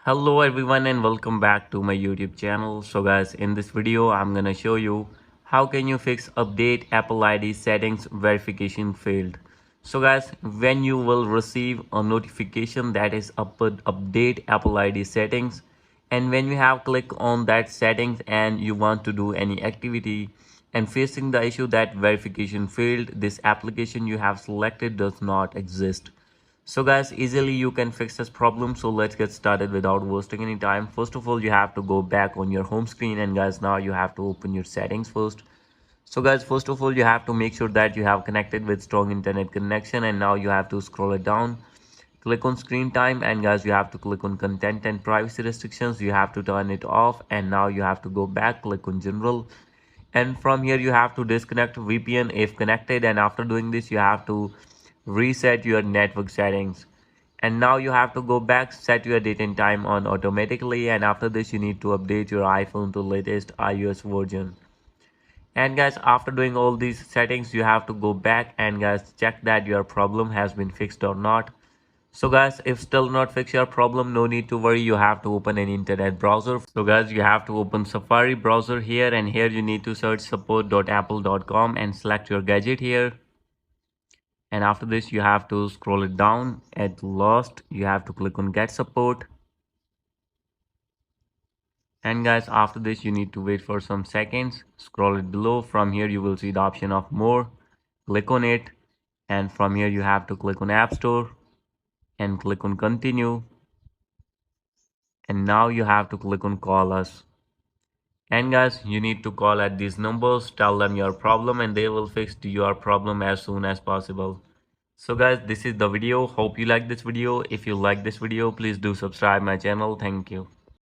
Hello everyone and welcome back to my YouTube channel. So guys, in this video I'm gonna show you how can you fix update Apple ID settings verification failed. So guys, when you will receive a notification that is update Apple ID settings, and when you have click on that settings and you want to do any activity and facing the issue that verification failed, this application you have selected does not exist. So guys, easily you can fix this problem. So let's get started without wasting any time. First of all, you have to go back on your home screen, and guys, now you have to open your settings first. So guys, first of all, you have to make sure that you have connected with strong internet connection, and now you have to scroll it down. Click on screen time, and guys, you have to click on content and privacy restrictions. You have to turn it off, and now you have to go back, click on general, and from here you have to disconnect VPN if connected, and after doing this you have to reset your network settings. And now you have to go back, set your date and time on automatically, and after this you need to update your iPhone to latest iOS version. And guys, after doing all these settings you have to go back and guys check that your problem has been fixed or not. So guys, if still not fix your problem, no need to worry, you have to open an internet browser. So guys, you have to open Safari browser here, and here you need to search support.apple.com and select your gadget here. And after this you have to scroll it down. At last you have to click on get support. And guys, after this you need to wait for some seconds, scroll it below. From here you will see the option of more, click on it, and from here you have to click on App Store and click on continue. And now you have to click on call us. And guys, you need to call at these numbers, tell them your problem, and they will fix your problem as soon as possible. So guys, this is the video. Hope you like this video. If you like this video, please do subscribe my channel. Thank you.